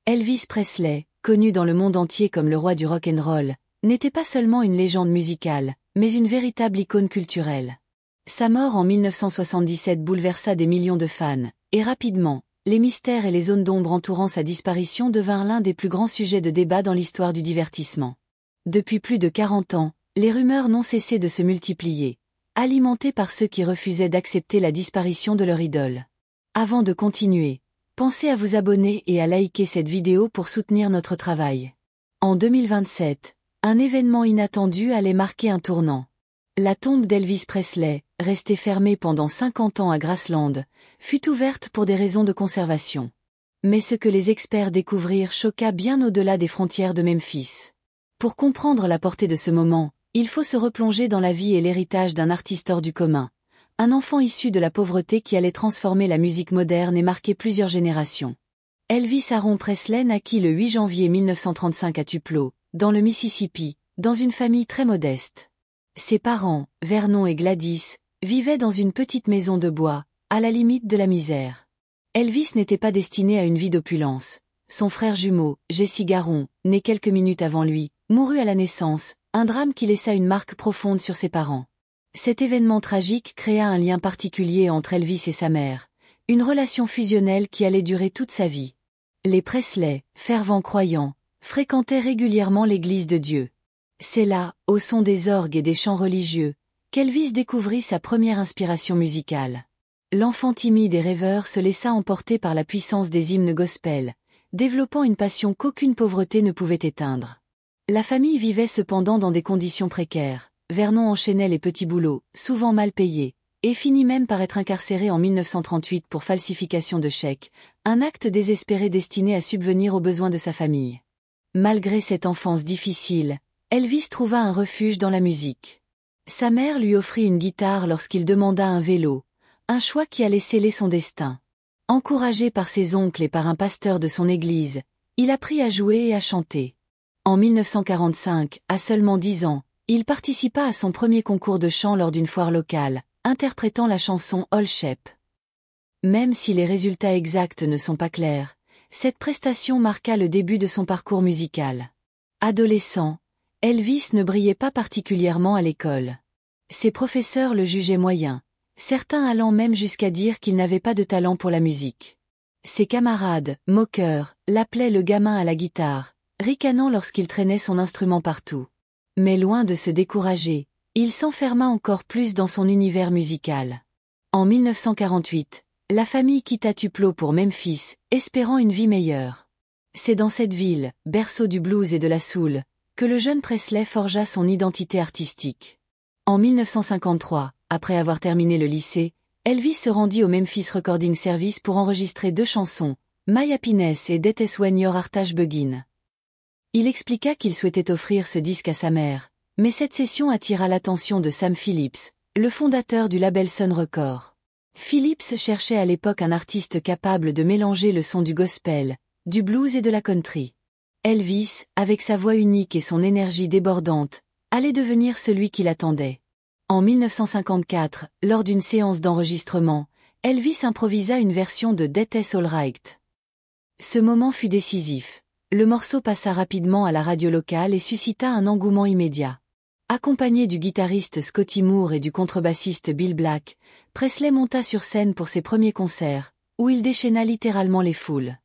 Elvis Presley, connu dans le monde entier comme le roi du rock'n'roll, n'était pas seulement une légende musicale, mais une véritable icône culturelle. Sa mort en 1977 bouleversa des millions de fans, et rapidement, les mystères et les zones d'ombre entourant sa disparition devinrent l'un des plus grands sujets de débat dans l'histoire du divertissement. Depuis plus de 40 ans, les rumeurs n'ont cessé de se multiplier, alimentées par ceux qui refusaient d'accepter la disparition de leur idole. Avant de continuer, pensez à vous abonner et à liker cette vidéo pour soutenir notre travail. En 2027, un événement inattendu allait marquer un tournant. La tombe d'Elvis Presley, restée fermée pendant 50 ans à Graceland, fut ouverte pour des raisons de conservation. Mais ce que les experts découvrirent choqua bien au-delà des frontières de Memphis. Pour comprendre la portée de ce moment, il faut se replonger dans la vie et l'héritage d'un artiste hors du commun, un enfant issu de la pauvreté qui allait transformer la musique moderne et marquer plusieurs générations. Elvis Aaron Presley naquit le 8 janvier 1935 à Tupelo, dans le Mississippi, dans une famille très modeste. Ses parents, Vernon et Gladys, vivaient dans une petite maison de bois, à la limite de la misère. Elvis n'était pas destiné à une vie d'opulence. Son frère jumeau, Jesse Garon, né quelques minutes avant lui, mourut à la naissance, un drame qui laissa une marque profonde sur ses parents. Cet événement tragique créa un lien particulier entre Elvis et sa mère, une relation fusionnelle qui allait durer toute sa vie. Les Presley, fervents croyants, fréquentaient régulièrement l'église de Dieu. C'est là, au son des orgues et des chants religieux, qu'Elvis découvrit sa première inspiration musicale. L'enfant timide et rêveur se laissa emporter par la puissance des hymnes gospel, développant une passion qu'aucune pauvreté ne pouvait éteindre. La famille vivait cependant dans des conditions précaires. Vernon enchaînait les petits boulots, souvent mal payés, et finit même par être incarcéré en 1938 pour falsification de chèques, un acte désespéré destiné à subvenir aux besoins de sa famille. Malgré cette enfance difficile, Elvis trouva un refuge dans la musique. Sa mère lui offrit une guitare lorsqu'il demanda un vélo, un choix qui allait sceller son destin. Encouragé par ses oncles et par un pasteur de son église, il apprit à jouer et à chanter. En 1945, à seulement 10 ans, il participa à son premier concours de chant lors d'une foire locale, interprétant la chanson All Sheep. Même si les résultats exacts ne sont pas clairs, cette prestation marqua le début de son parcours musical. Adolescent, Elvis ne brillait pas particulièrement à l'école. Ses professeurs le jugeaient moyen, certains allant même jusqu'à dire qu'il n'avait pas de talent pour la musique. Ses camarades, moqueurs, l'appelaient le gamin à la guitare, ricanant lorsqu'il traînait son instrument partout. Mais loin de se décourager, il s'enferma encore plus dans son univers musical. En 1948, la famille quitta Tupelo pour Memphis, espérant une vie meilleure. C'est dans cette ville, berceau du blues et de la soul, que le jeune Presley forgea son identité artistique. En 1953, après avoir terminé le lycée, Elvis se rendit au Memphis Recording Service pour enregistrer 2 chansons, My Happiness et That Is When Your Heart Begin. Il expliqua qu'il souhaitait offrir ce disque à sa mère, mais cette session attira l'attention de Sam Phillips, le fondateur du label Sun Records. Phillips cherchait à l'époque un artiste capable de mélanger le son du gospel, du blues et de la country. Elvis, avec sa voix unique et son énergie débordante, allait devenir celui qu'il attendait. En 1954, lors d'une séance d'enregistrement, Elvis improvisa une version de That Is All Right. Ce moment fut décisif. Le morceau passa rapidement à la radio locale et suscita un engouement immédiat. Accompagné du guitariste Scotty Moore et du contrebassiste Bill Black, Presley monta sur scène pour ses premiers concerts, où il déchaîna littéralement les foules.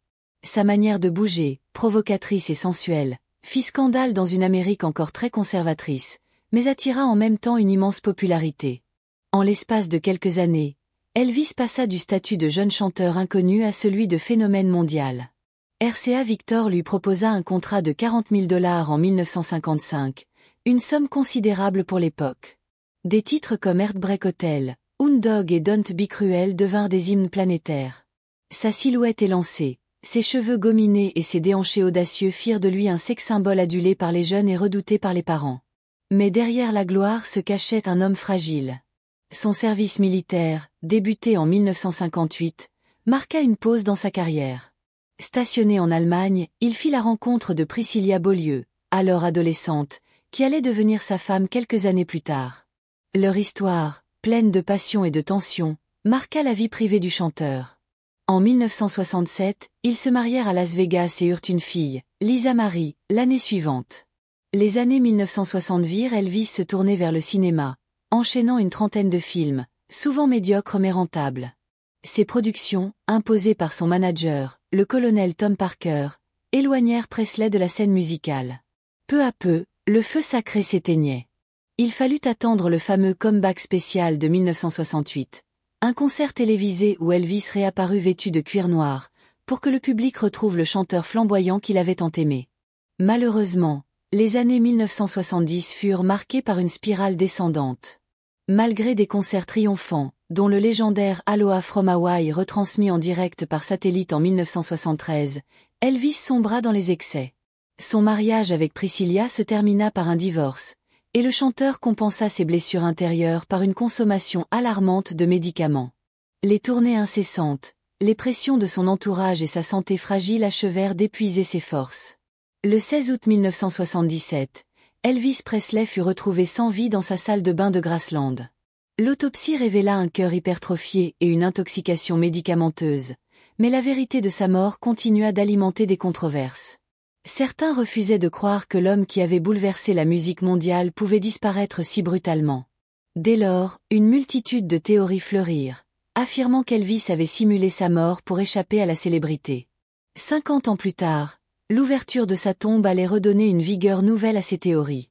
Sa manière de bouger, provocatrice et sensuelle, fit scandale dans une Amérique encore très conservatrice, mais attira en même temps une immense popularité. En l'espace de quelques années, Elvis passa du statut de jeune chanteur inconnu à celui de phénomène mondial. RCA Victor lui proposa un contrat de $40 000 en 1955, une somme considérable pour l'époque. Des titres comme Heartbreak Hotel, Hound Dog et Don't Be Cruel devinrent des hymnes planétaires. Sa silhouette élancée, ses cheveux gominés et ses déhanchés audacieux firent de lui un sex-symbole adulé par les jeunes et redouté par les parents. Mais derrière la gloire se cachait un homme fragile. Son service militaire, débuté en 1958, marqua une pause dans sa carrière. Stationné en Allemagne, il fit la rencontre de Priscilla Beaulieu, alors adolescente, qui allait devenir sa femme quelques années plus tard. Leur histoire, pleine de passion et de tension, marqua la vie privée du chanteur. En 1967, ils se marièrent à Las Vegas et eurent une fille, Lisa Marie, l'année suivante. Les années 1960 virent Elvis se tourner vers le cinéma, enchaînant une trentaine de films, souvent médiocres mais rentables. Ses productions, imposées par son manager, le colonel Tom Parker, éloignèrent Presley de la scène musicale. Peu à peu, le feu sacré s'éteignait. Il fallut attendre le fameux comeback spécial de 1968. Un concert télévisé où Elvis réapparut vêtu de cuir noir, pour que le public retrouve le chanteur flamboyant qu'il avait tant aimé. Malheureusement, les années 1970 furent marquées par une spirale descendante. Malgré des concerts triomphants, dont le légendaire Aloha from Hawaii retransmis en direct par satellite en 1973, Elvis sombra dans les excès. Son mariage avec Priscilla se termina par un divorce, et le chanteur compensa ses blessures intérieures par une consommation alarmante de médicaments. Les tournées incessantes, les pressions de son entourage et sa santé fragile achevèrent d'épuiser ses forces. Le 16 août 1977, Elvis Presley fut retrouvé sans vie dans sa salle de bain de Graceland. L'autopsie révéla un cœur hypertrophié et une intoxication médicamenteuse, mais la vérité de sa mort continua d'alimenter des controverses. Certains refusaient de croire que l'homme qui avait bouleversé la musique mondiale pouvait disparaître si brutalement. Dès lors, une multitude de théories fleurirent, affirmant qu'Elvis avait simulé sa mort pour échapper à la célébrité. 50 ans plus tard, l'ouverture de sa tombe allait redonner une vigueur nouvelle à ces théories.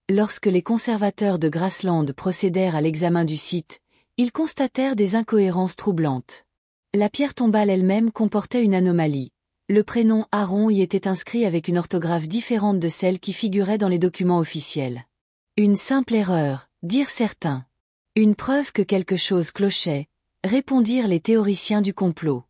Lorsque les conservateurs de Graceland procédèrent à l'examen du site, ils constatèrent des incohérences troublantes. La pierre tombale elle-même comportait une anomalie. Le prénom Aaron y était inscrit avec une orthographe différente de celle qui figurait dans les documents officiels. Une simple erreur, dirent certains. Une preuve que quelque chose clochait, répondirent les théoriciens du complot.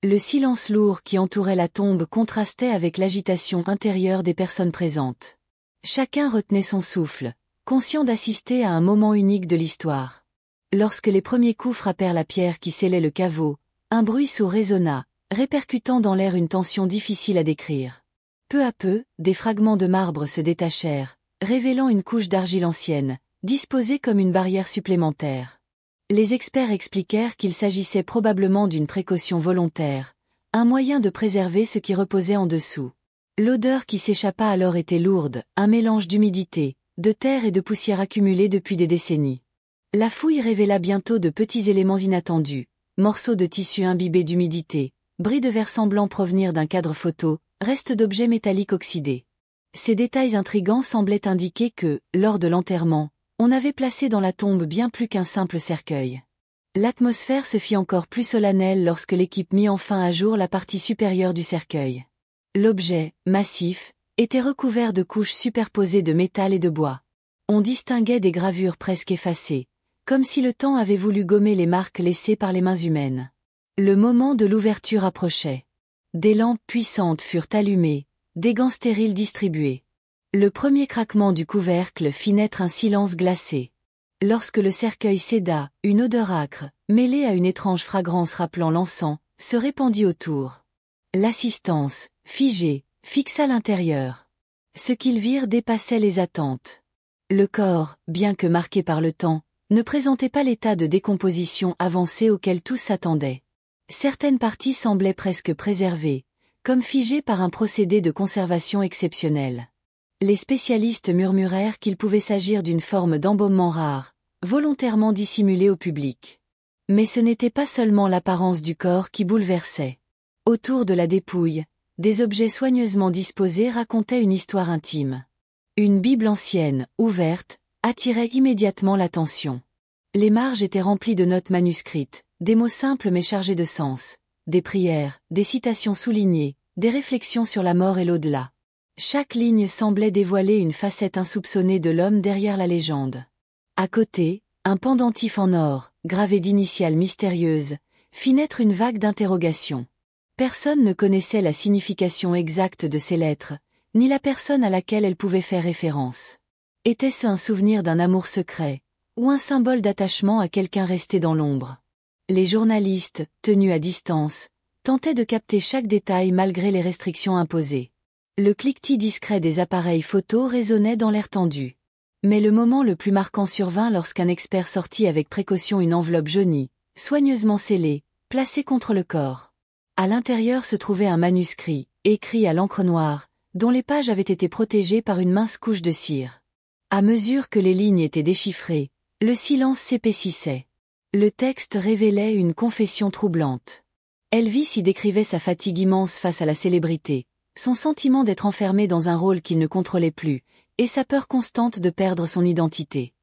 Le silence lourd qui entourait la tombe contrastait avec l'agitation intérieure des personnes présentes. Chacun retenait son souffle, conscient d'assister à un moment unique de l'histoire. Lorsque les premiers coups frappèrent la pierre qui scellait le caveau, un bruit sourd résonna, répercutant dans l'air une tension difficile à décrire. Peu à peu, des fragments de marbre se détachèrent, révélant une couche d'argile ancienne, disposée comme une barrière supplémentaire. Les experts expliquèrent qu'il s'agissait probablement d'une précaution volontaire, un moyen de préserver ce qui reposait en dessous. L'odeur qui s'échappa alors était lourde, un mélange d'humidité, de terre et de poussière accumulée depuis des décennies. La fouille révéla bientôt de petits éléments inattendus, morceaux de tissu imbibés d'humidité, bris de verre semblant provenir d'un cadre photo, restes d'objets métalliques oxydés. Ces détails intrigants semblaient indiquer que, lors de l'enterrement, on avait placé dans la tombe bien plus qu'un simple cercueil. L'atmosphère se fit encore plus solennelle lorsque l'équipe mit enfin à jour la partie supérieure du cercueil. L'objet, massif, était recouvert de couches superposées de métal et de bois. On distinguait des gravures presque effacées, comme si le temps avait voulu gommer les marques laissées par les mains humaines. Le moment de l'ouverture approchait. Des lampes puissantes furent allumées, des gants stériles distribués. Le premier craquement du couvercle fit naître un silence glacé. Lorsque le cercueil céda, une odeur âcre, mêlée à une étrange fragrance rappelant l'encens, se répandit autour. L'assistance, figée, fixa l'intérieur. Ce qu'ils virent dépassait les attentes. Le corps, bien que marqué par le temps, ne présentait pas l'état de décomposition avancé auquel tous s'attendaient. Certaines parties semblaient presque préservées, comme figées par un procédé de conservation exceptionnel. Les spécialistes murmurèrent qu'il pouvait s'agir d'une forme d'embaumement rare, volontairement dissimulée au public. Mais ce n'était pas seulement l'apparence du corps qui bouleversait. Autour de la dépouille, des objets soigneusement disposés racontaient une histoire intime. Une Bible ancienne, ouverte, attirait immédiatement l'attention. Les marges étaient remplies de notes manuscrites, des mots simples mais chargés de sens, des prières, des citations soulignées, des réflexions sur la mort et l'au-delà. Chaque ligne semblait dévoiler une facette insoupçonnée de l'homme derrière la légende. À côté, un pendentif en or, gravé d'initiales mystérieuses, fit naître une vague d'interrogations. Personne ne connaissait la signification exacte de ces lettres, ni la personne à laquelle elles pouvaient faire référence. Était-ce un souvenir d'un amour secret, ou un symbole d'attachement à quelqu'un resté dans l'ombre? Les journalistes, tenus à distance, tentaient de capter chaque détail malgré les restrictions imposées. Le cliquetis discret des appareils photo résonnait dans l'air tendu. Mais le moment le plus marquant survint lorsqu'un expert sortit avec précaution une enveloppe jaunie, soigneusement scellée, placée contre le corps. À l'intérieur se trouvait un manuscrit, écrit à l'encre noire, dont les pages avaient été protégées par une mince couche de cire. À mesure que les lignes étaient déchiffrées, le silence s'épaississait. Le texte révélait une confession troublante. Elvis y décrivait sa fatigue immense face à la célébrité, son sentiment d'être enfermé dans un rôle qu'il ne contrôlait plus, et sa peur constante de perdre son identité.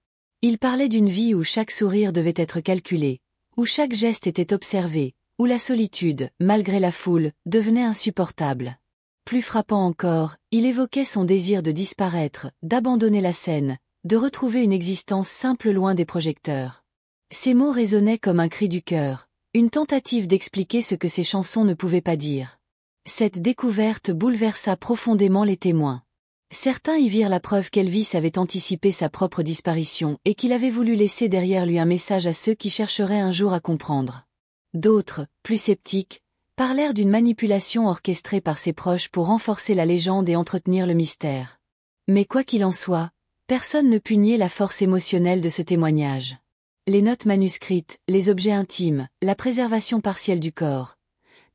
Il parlait d'une vie où chaque sourire devait être calculé, où chaque geste était observé, où la solitude, malgré la foule, devenait insupportable. Plus frappant encore, il évoquait son désir de disparaître, d'abandonner la scène, de retrouver une existence simple loin des projecteurs. Ces mots résonnaient comme un cri du cœur, une tentative d'expliquer ce que ses chansons ne pouvaient pas dire. Cette découverte bouleversa profondément les témoins. Certains y virent la preuve qu'Elvis avait anticipé sa propre disparition et qu'il avait voulu laisser derrière lui un message à ceux qui chercheraient un jour à comprendre. D'autres, plus sceptiques, parlèrent d'une manipulation orchestrée par ses proches pour renforcer la légende et entretenir le mystère. Mais quoi qu'il en soit, personne ne put nier la force émotionnelle de ce témoignage. Les notes manuscrites, les objets intimes, la préservation partielle du corps,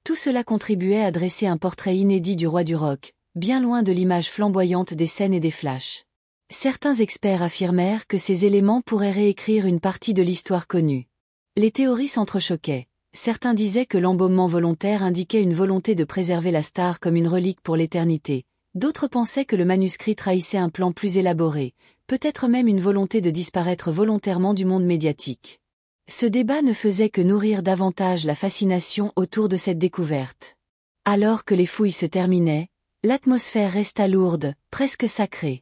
tout cela contribuait à dresser un portrait inédit du roi du rock, bien loin de l'image flamboyante des scènes et des flashs. Certains experts affirmèrent que ces éléments pourraient réécrire une partie de l'histoire connue. Les théories s'entrechoquaient. Certains disaient que l'embaumement volontaire indiquait une volonté de préserver la star comme une relique pour l'éternité. D'autres pensaient que le manuscrit trahissait un plan plus élaboré, peut-être même une volonté de disparaître volontairement du monde médiatique. Ce débat ne faisait que nourrir davantage la fascination autour de cette découverte. Alors que les fouilles se terminaient, l'atmosphère resta lourde, presque sacrée.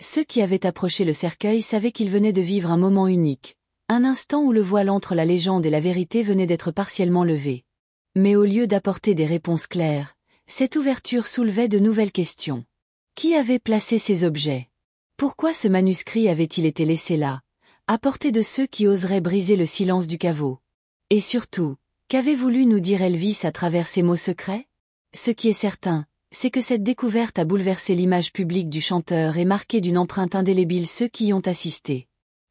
Ceux qui avaient approché le cercueil savaient qu'ils venaient de vivre un moment unique, un instant où le voile entre la légende et la vérité venait d'être partiellement levé. Mais au lieu d'apporter des réponses claires, cette ouverture soulevait de nouvelles questions. Qui avait placé ces objets? Pourquoi ce manuscrit avait-il été laissé là, à portée de ceux qui oseraient briser le silence du caveau? Et surtout, qu'avait voulu nous dire Elvis à travers ces mots secrets? Ce qui est certain, c'est que cette découverte a bouleversé l'image publique du chanteur et marqué d'une empreinte indélébile ceux qui y ont assisté.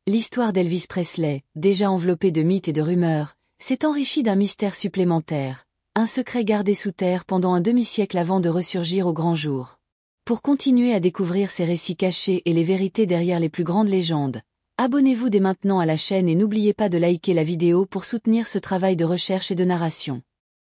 L'histoire d'Elvis Presley, déjà enveloppée de mythes et de rumeurs, s'est enrichie d'un mystère supplémentaire, un secret gardé sous terre pendant un demi-siècle avant de ressurgir au grand jour. Pour continuer à découvrir ces récits cachés et les vérités derrière les plus grandes légendes, abonnez-vous dès maintenant à la chaîne et n'oubliez pas de liker la vidéo pour soutenir ce travail de recherche et de narration.